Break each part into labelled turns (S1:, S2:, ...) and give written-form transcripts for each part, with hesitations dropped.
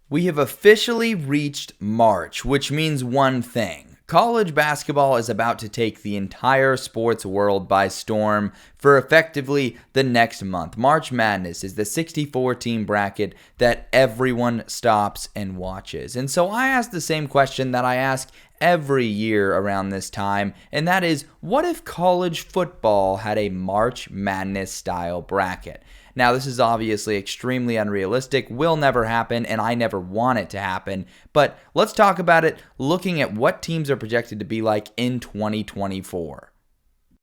S1: We have officially reached March, which means one thing. College basketball is about to take the entire sports world by storm for effectively the next month. March Madness is the 64-team bracket that everyone stops and watches. And so I asked the same question that I ask every year around this time, and that is, what if college football had a March Madness style bracket? Now, this is obviously extremely unrealistic, will never happen, and I never want it to happen. But let's talk about it looking at what teams are projected to be like in 2024.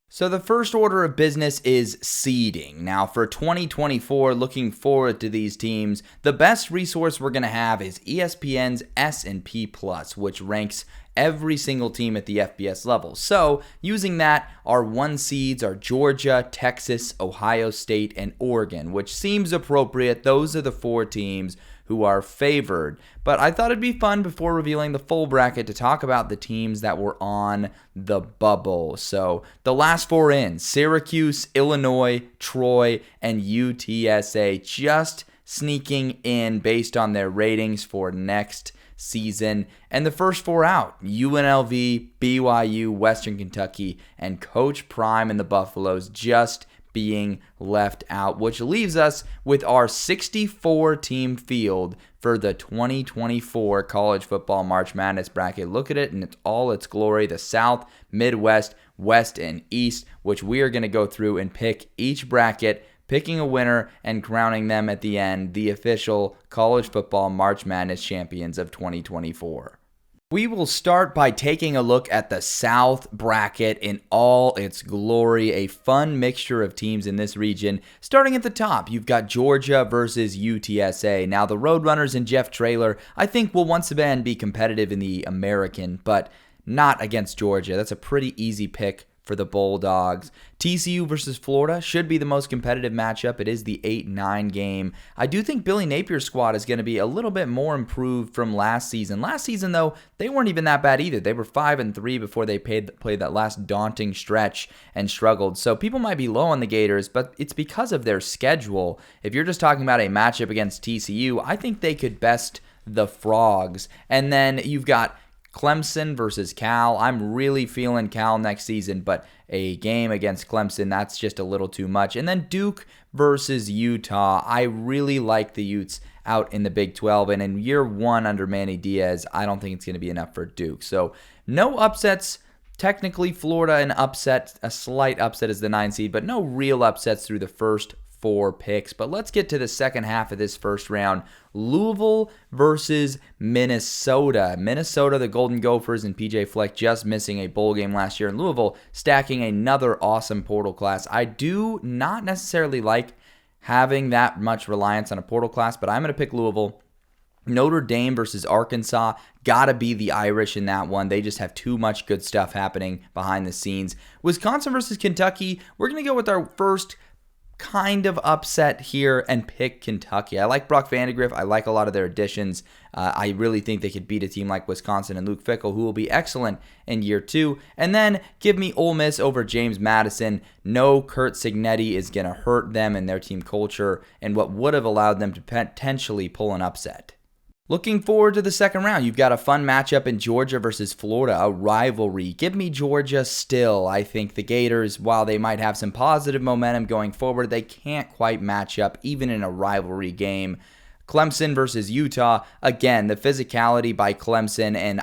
S1: So the first order of business is seeding. Now for 2024, looking forward to these teams, the best resource we're going to have is ESPN's S&P Plus, which ranks every single team at the FBS level. So using that, our one seeds are Georgia, Texas, Ohio State, and Oregon, which seems appropriate. Those are the four teams who are favored. But I thought it'd be fun before revealing the full bracket to talk about the teams that were on the bubble. So the last four in, Syracuse, Illinois, Troy, and UTSA, just sneaking in based on their ratings for next season. And the first four out, UNLV, BYU, Western Kentucky, and Coach Prime and the Buffaloes just being left out, which leaves us with our 64-team field for the 2024 college football March Madness bracket. Look at it in all its glory, the South, Midwest, West, and East, which we are going to go through and pick each bracket, picking a winner and crowning them at the end the official college football March Madness champions of 2024. We will start by taking a look at the South bracket in all its glory, a fun mixture of teams in this region. Starting at the top, you've got Georgia versus UTSA. Now, the Roadrunners and Jeff Traylor, I think, will once again be competitive in the American, but not against Georgia. That's a pretty easy pick for the Bulldogs. TCU versus Florida should be the most competitive matchup. It is the 8-9 game. I do think Billy Napier's squad is going to be a little bit more improved from last season. Last season, though, they weren't even that bad either. They were 5-3 before they played that last daunting stretch and struggled. So people might be low on the Gators, but it's because of their schedule. If you're just talking about a matchup against TCU, I think they could best the Frogs. And then you've got Clemson versus Cal. I'm really feeling Cal next season, but a game against Clemson, that's just a little too much. And then Duke versus Utah. I really like the Utes out in the Big 12, and in year one under Manny Diaz, I don't think it's going to be enough for Duke. So no upsets. Technically, Florida an upset, a slight upset is the 9 seed, but no real upsets through the first four picks. But let's get to the second half of this first round. Louisville versus Minnesota. Minnesota, the Golden Gophers, and PJ Fleck just missing a bowl game last year. And Louisville stacking another awesome portal class. I do not necessarily like having that much reliance on a portal class, but I'm going to pick Louisville. Notre Dame versus Arkansas, gotta be the Irish in that one. They just have too much good stuff happening behind the scenes. Wisconsin versus Kentucky, we're going to go with our first kind of upset here and pick Kentucky. I like Brock Vandagriff. I like a lot of their additions. I really think they could beat a team like Wisconsin and Luke Fickell, who will be excellent in year two. And then give me Ole Miss over James Madison. No, Curt Cignetti is going to hurt them and their team culture and what would have allowed them to potentially pull an upset. Looking forward to the second round, you've got a fun matchup in Georgia versus Florida, a rivalry. Give me Georgia still. I think the Gators, while they might have some positive momentum going forward, they can't quite match up even in a rivalry game. Clemson versus Utah, again, the physicality by Clemson, and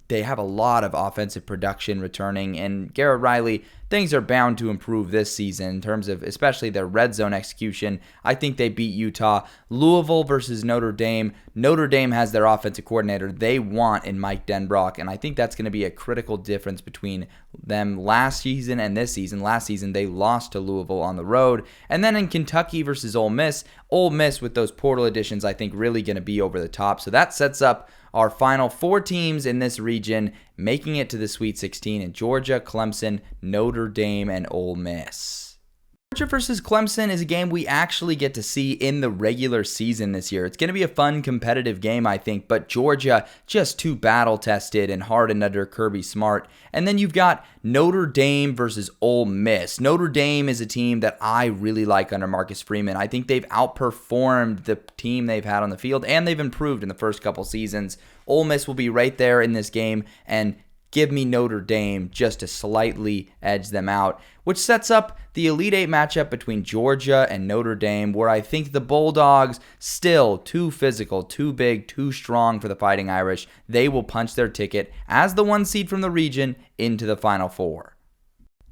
S1: they have a lot of offensive production returning, and Garrett Riley, things are bound to improve this season in terms of especially their red zone execution. I think they beat Utah. Louisville versus Notre Dame. Notre Dame has their offensive coordinator they want in Mike Denbrock, and I think that's going to be a critical difference between them last season and this season. Last season, they lost to Louisville on the road. And then in Kentucky versus Ole Miss with those portal additions, I think really going to be over the top. So that sets up our final four teams in this region making it to the Sweet 16 in Georgia, Clemson, Notre Dame, and Ole Miss. Georgia versus Clemson is a game we actually get to see in the regular season this year. It's going to be a fun, competitive game, I think, but Georgia just too battle-tested and hardened under Kirby Smart. And then you've got Notre Dame versus Ole Miss. Notre Dame is a team that I really like under Marcus Freeman. I think they've outperformed the team they've had on the field, and they've improved in the first couple seasons. Ole Miss will be right there in this game, and give me Notre Dame just to slightly edge them out, which sets up the Elite Eight matchup between Georgia and Notre Dame, where I think the Bulldogs, still too physical, too big, too strong for the Fighting Irish. They will punch their ticket as the 1 seed from the region into the Final Four.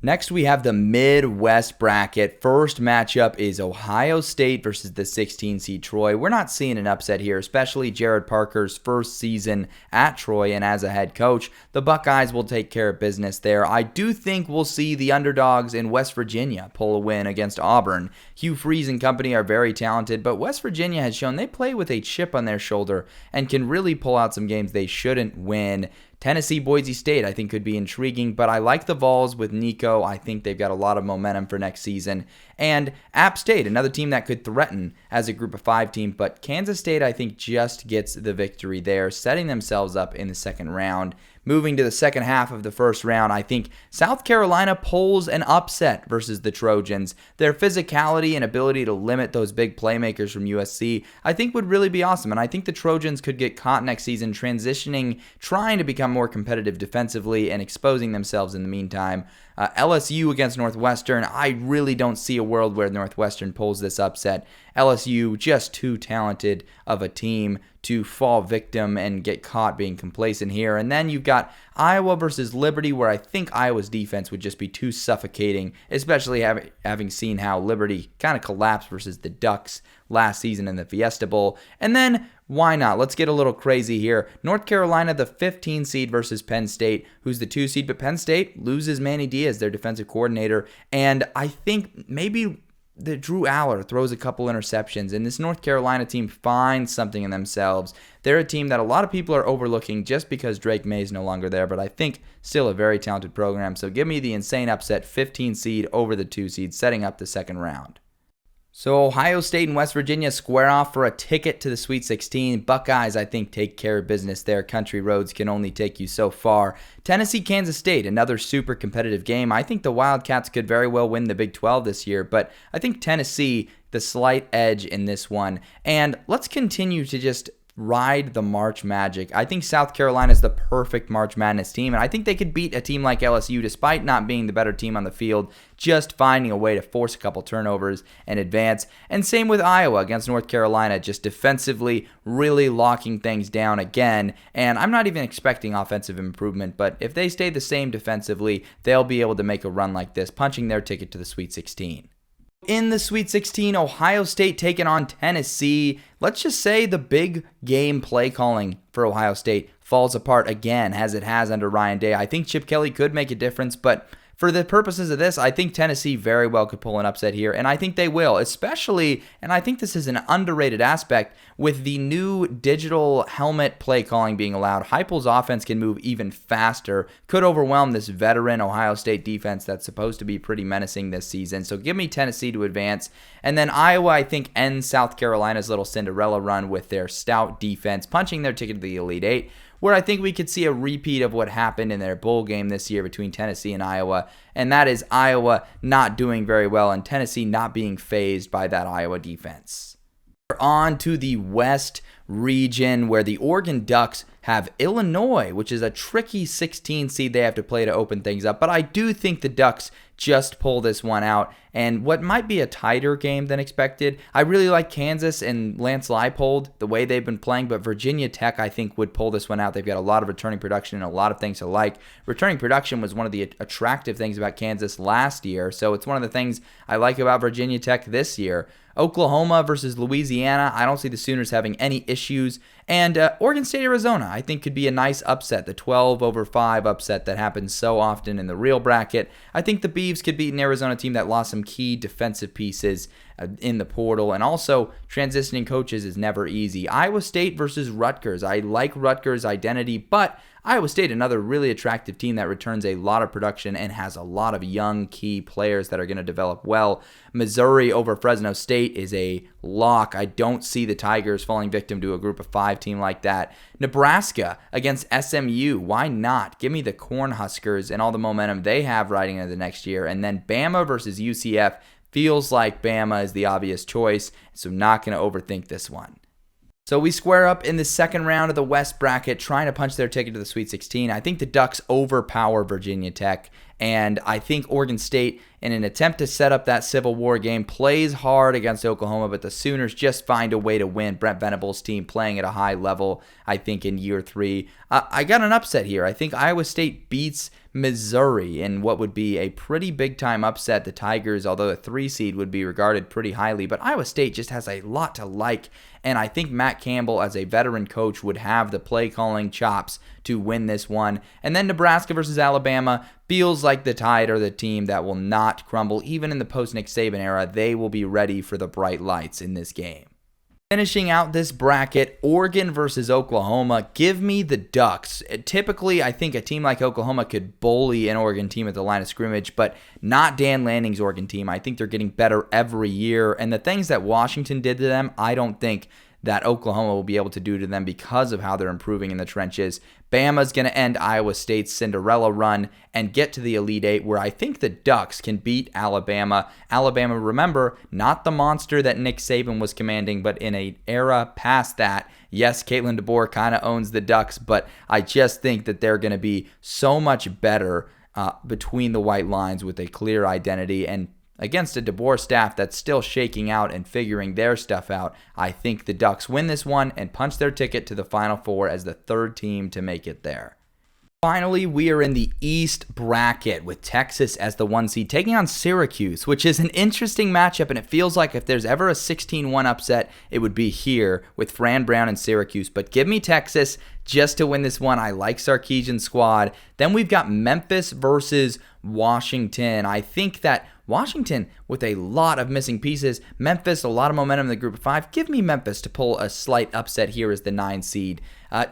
S1: Next, we have the Midwest bracket. First matchup is Ohio State versus the 16 seed Troy. We're not seeing an upset here, especially Jared Parker's first season at Troy and as a head coach. The Buckeyes will take care of business there. I do think we'll see the underdogs in West Virginia pull a win against Auburn. Hugh Freeze and company are very talented, but West Virginia has shown they play with a chip on their shoulder and can really pull out some games they shouldn't win. Tennessee, Boise State, I think could be intriguing, but I like the Vols with Nico. I think they've got a lot of momentum for next season. And App State, another team that could threaten as a group of 5 team, but Kansas State, I think, just gets the victory there, setting themselves up in the second round. Moving to the second half of the first round, I think South Carolina pulls an upset versus the Trojans. Their physicality and ability to limit those big playmakers from USC, I think would really be awesome. And I think the Trojans could get caught next season transitioning, trying to become more competitive defensively and exposing themselves in the meantime. LSU against Northwestern, I really don't see a world where Northwestern pulls this upset. LSU, just too talented of a team to fall victim and get caught being complacent here. And then you've got Iowa versus Liberty, where I think Iowa's defense would just be too suffocating, especially having seen how Liberty kind of collapsed versus the Ducks last season in the Fiesta Bowl. And then why not? Let's get a little crazy here. North Carolina, the 15 seed versus Penn State, who's the 2 seed, but Penn State loses Manny Diaz, their defensive coordinator, and I think maybe the Drew Aller throws a couple interceptions, and this North Carolina team finds something in themselves. They're a team that a lot of people are overlooking just because Drake May is no longer there, but I think still a very talented program. So give me the insane upset 15 seed over the 2 seed, setting up the second round. So Ohio State and West Virginia square off for a ticket to the Sweet 16. Buckeyes, I think, take care of business there. Country roads can only take you so far. Tennessee, Kansas State, another super competitive game. I think the Wildcats could very well win the Big 12 this year, but I think Tennessee, the slight edge in this one. And let's continue to just ride the March Magic. I think South Carolina is the perfect March Madness team, and I think they could beat a team like LSU despite not being the better team on the field, just finding a way to force a couple turnovers and advance. And same with Iowa against North Carolina, just defensively really locking things down again. And I'm not even expecting offensive improvement, but if they stay the same defensively, they'll be able to make a run like this, punching their ticket to the Sweet 16. In the Sweet 16, Ohio State taking on Tennessee. Let's just say the big game play calling for Ohio State falls apart again, as it has under Ryan Day. I think Chip Kelly could make a difference, but for the purposes of this, I think Tennessee very well could pull an upset here, and I think they will, especially, and I think this is an underrated aspect, with the new digital helmet play calling being allowed. Heupel's offense can move even faster, could overwhelm this veteran Ohio State defense that's supposed to be pretty menacing this season. So give me Tennessee to advance. And then Iowa, I think, ends South Carolina's little Cinderella run with their stout defense, punching their ticket to the Elite Eight, where I think we could see a repeat of what happened in their bowl game this year between Tennessee and Iowa, and that is Iowa not doing very well and Tennessee not being fazed by that Iowa defense. We're on to the West region, where the Oregon Ducks have Illinois, which is a tricky 16 seed they have to play to open things up, but I do think the Ducks just pull this one out, and what might be a tighter game than expected. I really like Kansas and Lance Leipold, the way they've been playing, but Virginia Tech, I think, would pull this one out. They've got a lot of returning production and a lot of things to like. Returning production was one of the attractive things about Kansas last year, so it's one of the things I like about Virginia Tech this year. Oklahoma versus Louisiana, I don't see the Sooners having any issues. And Oregon State, Arizona, I think could be a nice upset, the 12-5 upset that happens so often in the real bracket. I think the Beavs could beat an Arizona team that lost some key defensive pieces. in the portal. And also, transitioning coaches is never easy. Iowa State versus Rutgers. I like Rutgers' identity, but Iowa State, another really attractive team that returns a lot of production and has a lot of young key players that are going to develop well. Missouri over Fresno State is a lock. I don't see the Tigers falling victim to a group of 5 team like that. Nebraska against SMU. Why not? Give me the Cornhuskers and all the momentum they have riding into the next year. And then Bama versus UCF. Feels like Bama is the obvious choice, so not going to overthink this one. So we square up in the second round of the West bracket, trying to punch their ticket to the Sweet 16. I think the Ducks overpower Virginia Tech, and I think Oregon State, in an attempt to set up that Civil War game, plays hard against Oklahoma, but the Sooners just find a way to win. Brent Venables' team playing at a high level, I think, in year 3. I got an upset here. I think Iowa State beats Missouri in what would be a pretty big-time upset. The Tigers, although a 3 seed, would be regarded pretty highly, but Iowa State just has a lot to like, and I think Matt Campbell, as a veteran coach, would have the play-calling chops to win this one. And then Nebraska versus Alabama feels like the Tide are the team that will not crumble. Even in the post-Nick Saban era, they will be ready for the bright lights in this game. Finishing out this bracket, Oregon versus Oklahoma. Give me the Ducks. Typically, I think a team like Oklahoma could bully an Oregon team at the line of scrimmage, but not Dan Lanning's Oregon team. I think they're getting better every year, and the things that Washington did to them, I don't think that Oklahoma will be able to do to them because of how they're improving in the trenches. Bama's going to end Iowa State's Cinderella run and get to the Elite Eight, where I think the Ducks can beat Alabama. Alabama, remember, not the monster that Nick Saban was commanding, but in an era past that. Yes, Caitlin DeBoer kind of owns the Ducks, but I just think that they're going to be so much better between the white lines with a clear identity. And against a DeBoer staff that's still shaking out and figuring their stuff out, I think the Ducks win this one and punch their ticket to the Final Four as the 3rd team to make it there. Finally, we are in the East bracket with Texas as the 1 seed taking on Syracuse, which is an interesting matchup, and it feels like if there's ever a 16-1 upset, it would be here with Fran Brown and Syracuse. But give me Texas just to win this one. I like Sarkisian's squad. Then we've got Memphis versus Washington. I think that Washington, with a lot of missing pieces, Memphis, a lot of momentum in the group of 5. Give me Memphis to pull a slight upset here as the 9 seed.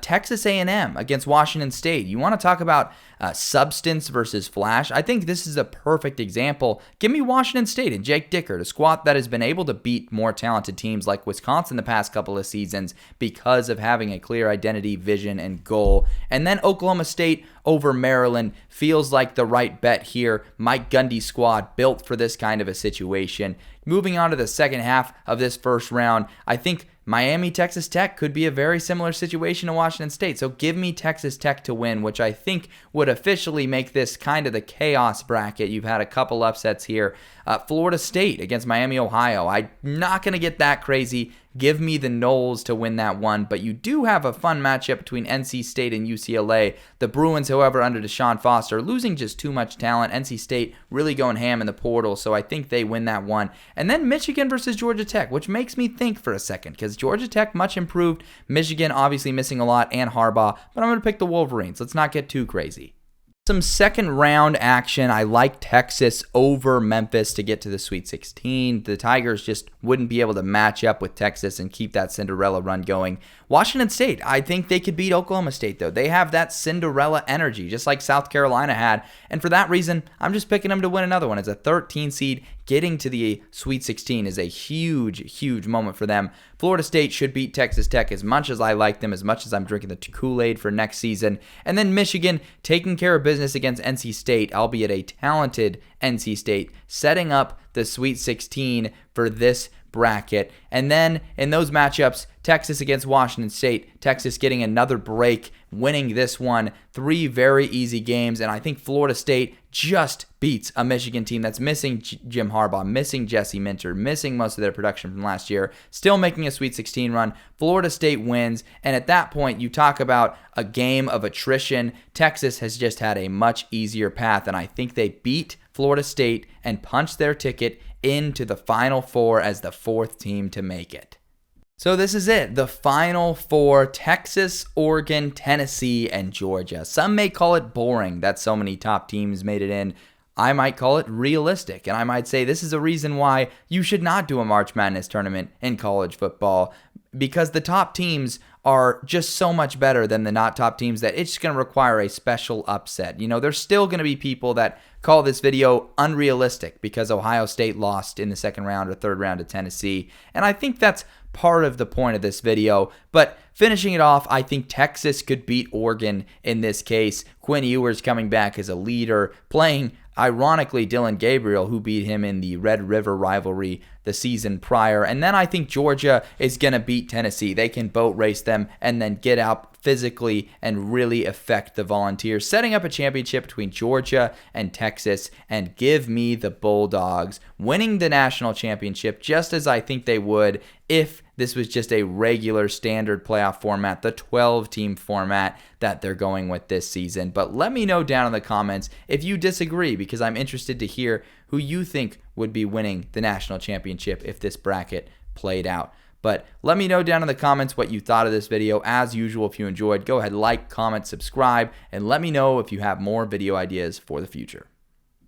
S1: Texas A&M against Washington State. You want to talk about substance versus flash? I think this is a perfect example. Give me Washington State and Jake Dickert, a squad that has been able to beat more talented teams like Wisconsin the past couple of seasons because of having a clear identity, vision, and goal. And then Oklahoma State over Maryland feels like the right bet here. Mike Gundy's squad built for this kind of a situation. Moving on to the second half of this first round, I think Miami, Texas Tech could be a very similar situation to Washington State. So give me Texas Tech to win, which I think would officially make this kind of the chaos bracket. You've had a couple upsets here. Florida State against Miami, Ohio. I'm not going to get that crazy. Give me the Noles to win that one, but you do have a fun matchup between NC State and UCLA. The Bruins, however, under Deshaun Foster, losing just too much talent. NC State really going ham in the portal, so I think they win that one. And then Michigan versus Georgia Tech, which makes me think for a second, because Georgia Tech much improved. Michigan obviously missing a lot, and Harbaugh, but I'm going to pick the Wolverines. Let's not get too crazy. Some second round action. I like Texas over Memphis to get to the Sweet 16. The Tigers just wouldn't be able to match up with Texas and keep that Cinderella run going. Washington State, I think they could beat Oklahoma State, though. They have that Cinderella energy, just like South Carolina had. And for that reason, I'm just picking them to win another one. As a 13 seed, getting to the Sweet 16 is a huge, huge moment for them. Florida State should beat Texas Tech as much as I like them, as much as I'm drinking the Kool-Aid for next season. And then Michigan taking care of business against NC State, albeit a talented NC State, setting up the Sweet 16 for this bracket. And then in those matchups, Texas against Washington State, Texas getting another break, winning this one. 3 very easy games, and I think Florida State just beats a Michigan team that's missing Jim Harbaugh, missing Jesse Minter, missing most of their production from last year, still making a Sweet 16 run. Florida State wins, and at that point, you talk about a game of attrition. Texas has just had a much easier path, and I think they beat Florida State and punch their ticket into the Final Four as the 4th team to make it. So this is it, the Final Four: Texas, Oregon, Tennessee, and Georgia. Some may call it boring that so many top teams made it in. I might call it realistic. And I might say this is a reason why you should not do a March Madness tournament in college football, because the top teams are just so much better than the not top teams that it's going to require a special upset. You know, there's still going to be people that call this video unrealistic because Ohio State lost in the second round or third round to Tennessee. And I think that's part of the point of this video. But finishing it off, I think Texas could beat Oregon in this case. Quinn Ewers coming back as a leader, playing, ironically, Dillon Gabriel, who beat him in the Red River rivalry the season prior. And then I think Georgia is going to beat Tennessee. They can boat race them and then get out physically and really affect the Volunteers, setting up a championship between Georgia and Texas. And give me the Bulldogs winning the national championship, just as I think they would if this was just a regular standard playoff format, the 12-team format that they're going with this season. But let me know down in the comments if you disagree, because I'm interested to hear who you think would be winning the national championship if this bracket played out. But let me know down in the comments what you thought of this video. As usual, if you enjoyed, go ahead, like, comment, subscribe, and let me know if you have more video ideas for the future.